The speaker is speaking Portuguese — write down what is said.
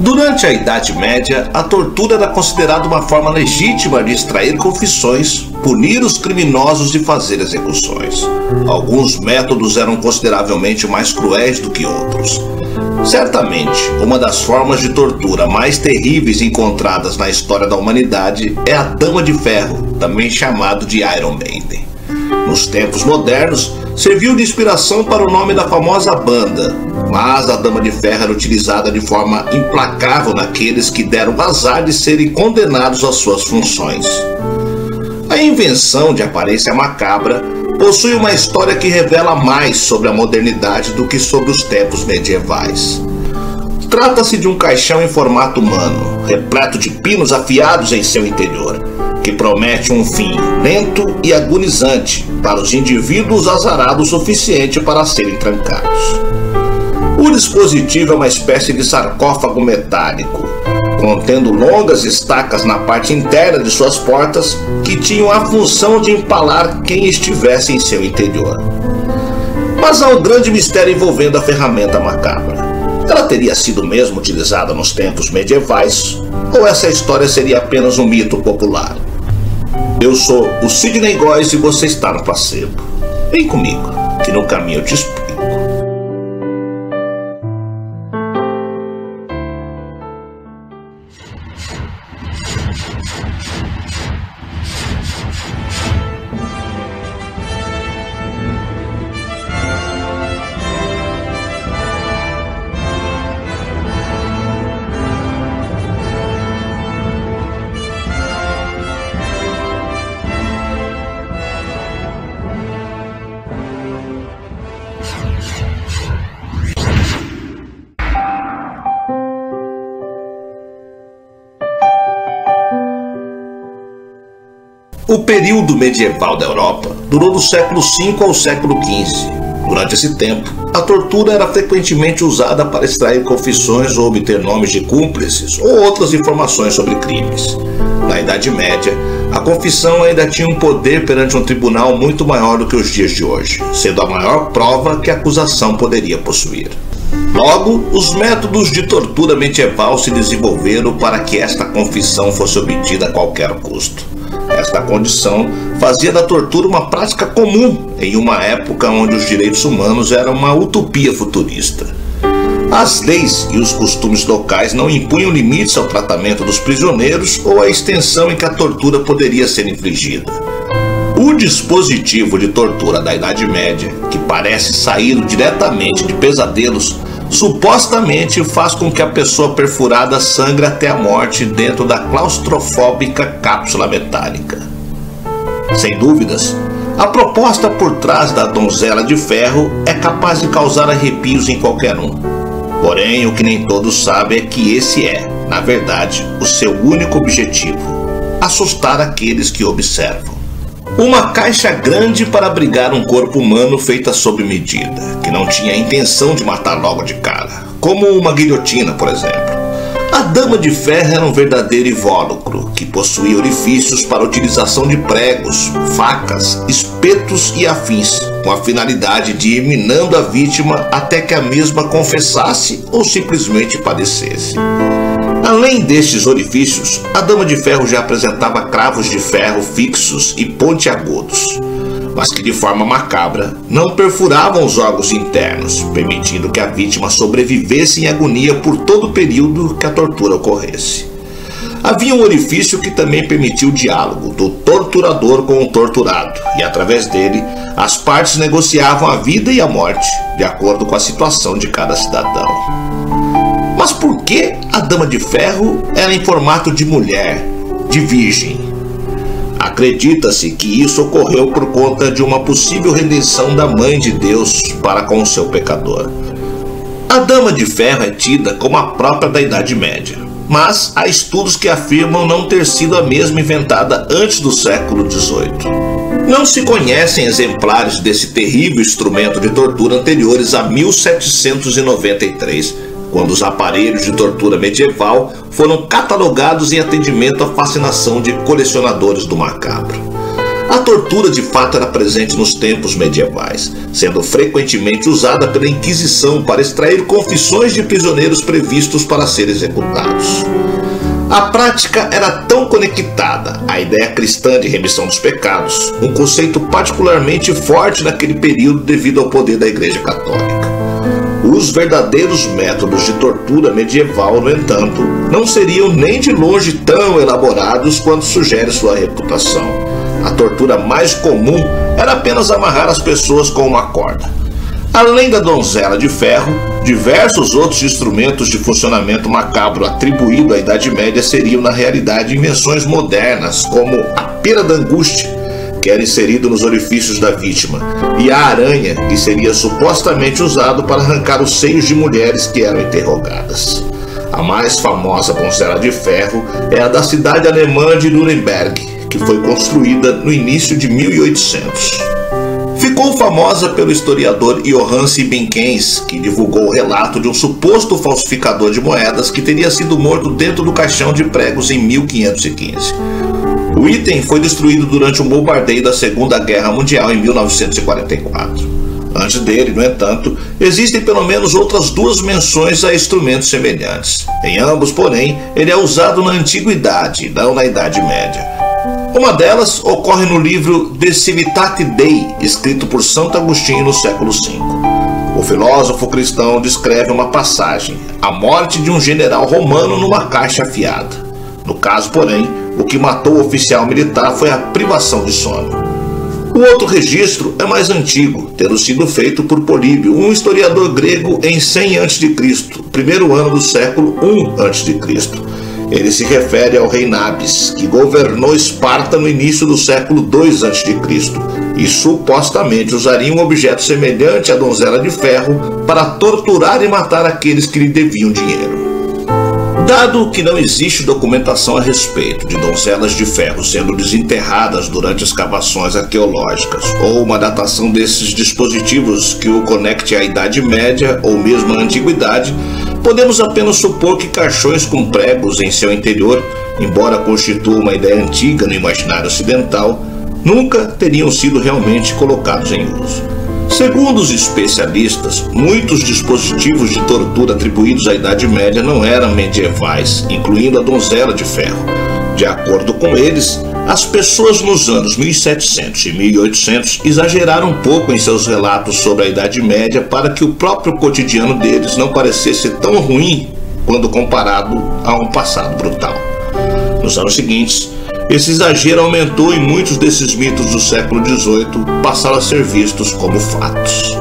Durante a Idade Média, a tortura era considerada uma forma legítima de extrair confissões, punir os criminosos e fazer execuções. Alguns métodos eram consideravelmente mais cruéis do que outros. Certamente, uma das formas de tortura mais terríveis encontradas na história da humanidade é a Dama de Ferro, também chamado de Iron Maiden. Nos tempos modernos, serviu de inspiração para o nome da famosa banda, mas a Dama de Ferro era utilizada de forma implacável naqueles que deram o azar de serem condenados às suas funções. A invenção de aparência macabra possui uma história que revela mais sobre a modernidade do que sobre os tempos medievais. Trata-se de um caixão em formato humano, repleto de pinos afiados em seu interior, que promete um fim lento e agonizante para os indivíduos azarados o suficiente para serem trancados. O dispositivo é uma espécie de sarcófago metálico, contendo longas estacas na parte interna de suas portas que tinham a função de empalar quem estivesse em seu interior. Mas há um grande mistério envolvendo a ferramenta macabra. Ela teria sido mesmo utilizada nos tempos medievais, ou essa história seria apenas um mito popular? Eu sou o Sidney Góes e você está no Placebo. Vem comigo, que no caminho eu te explico. O período medieval da Europa durou do século V ao século XV. Durante esse tempo, a tortura era frequentemente usada para extrair confissões ou obter nomes de cúmplices ou outras informações sobre crimes. Na Idade Média, a confissão ainda tinha um poder perante um tribunal muito maior do que os dias de hoje, sendo a maior prova que a acusação poderia possuir. Logo, os métodos de tortura medieval se desenvolveram para que esta confissão fosse obtida a qualquer custo. Esta condição fazia da tortura uma prática comum em uma época onde os direitos humanos eram uma utopia futurista. As leis e os costumes locais não impunham limites ao tratamento dos prisioneiros ou à extensão em que a tortura poderia ser infligida. O dispositivo de tortura da Idade Média, que parece sair diretamente de pesadelos, supostamente faz com que a pessoa perfurada sangre até a morte dentro da claustrofóbica cápsula metálica. Sem dúvidas, a proposta por trás da donzela de ferro é capaz de causar arrepios em qualquer um. Porém, o que nem todos sabem é que esse é, na verdade, o seu único objetivo: assustar aqueles que observam. Uma caixa grande para abrigar um corpo humano feita sob medida, que não tinha a intenção de matar logo de cara, como uma guilhotina, por exemplo. A Dama de Ferro era um verdadeiro invólucro, que possuía orifícios para a utilização de pregos, facas, espetos e afins, com a finalidade de ir minando a vítima até que a mesma confessasse ou simplesmente padecesse. Além destes orifícios, a Dama de Ferro já apresentava cravos de ferro fixos e pontiagudos, mas que de forma macabra não perfuravam os órgãos internos, permitindo que a vítima sobrevivesse em agonia por todo o período que a tortura ocorresse. Havia um orifício que também permitia o diálogo do torturador com o torturado, e através dele, as partes negociavam a vida e a morte, de acordo com a situação de cada cidadão. Mas por que a Dama de Ferro era em formato de mulher, de virgem? Acredita-se que isso ocorreu por conta de uma possível redenção da Mãe de Deus para com o seu pecador. A Dama de Ferro é tida como a própria da Idade Média, mas há estudos que afirmam não ter sido a mesma inventada antes do século XVIII. Não se conhecem exemplares desse terrível instrumento de tortura anteriores a 1793, quando os aparelhos de tortura medieval foram catalogados em atendimento à fascinação de colecionadores do macabro. A tortura de fato era presente nos tempos medievais, sendo frequentemente usada pela Inquisição para extrair confissões de prisioneiros previstos para serem executados. A prática era tão conectada à ideia cristã de remissão dos pecados, um conceito particularmente forte naquele período devido ao poder da Igreja Católica. Os verdadeiros métodos de tortura medieval, no entanto, não seriam nem de longe tão elaborados quanto sugere sua reputação. A tortura mais comum era apenas amarrar as pessoas com uma corda. Além da donzela de ferro, diversos outros instrumentos de funcionamento macabro atribuído à Idade Média seriam na realidade invenções modernas, como a pera da angústia, que era inserido nos orifícios da vítima, e a aranha, que seria supostamente usado para arrancar os seios de mulheres que eram interrogadas. A mais famosa donzela de ferro é a da cidade alemã de Nuremberg, que foi construída no início de 1800. Ficou famosa pelo historiador Johann Siebenkees, que divulgou o relato de um suposto falsificador de moedas que teria sido morto dentro do caixão de pregos em 1515. O item foi destruído durante um bombardeio da Segunda Guerra Mundial em 1944. Antes dele, no entanto, existem pelo menos outras duas menções a instrumentos semelhantes. Em ambos, porém, ele é usado na Antiguidade, não na Idade Média. Uma delas ocorre no livro De Civitate Dei, escrito por Santo Agostinho no século V. O filósofo cristão descreve uma passagem, a morte de um general romano numa caixa afiada. No caso, porém, o que matou o oficial militar foi a privação de sono. O outro registro é mais antigo, tendo sido feito por Políbio, um historiador grego em 100 a.C., primeiro ano do século I a.C. Ele se refere ao rei Nabis, que governou Esparta no início do século II a.C. e supostamente usaria um objeto semelhante à donzela de ferro para torturar e matar aqueles que lhe deviam dinheiro. Dado que não existe documentação a respeito de donzelas de ferro sendo desenterradas durante escavações arqueológicas ou uma datação desses dispositivos que o conecte à Idade Média ou mesmo à Antiguidade, podemos apenas supor que caixões com pregos em seu interior, embora constituam uma ideia antiga no imaginário ocidental, nunca teriam sido realmente colocados em uso. Segundo os especialistas, muitos dispositivos de tortura atribuídos à Idade Média não eram medievais, incluindo a donzela de ferro. De acordo com eles, as pessoas nos anos 1700 e 1800 exageraram um pouco em seus relatos sobre a Idade Média para que o próprio cotidiano deles não parecesse tão ruim quando comparado a um passado brutal. Nos anos seguintes, esse exagero aumentou e muitos desses mitos do século XVIII passaram a ser vistos como fatos.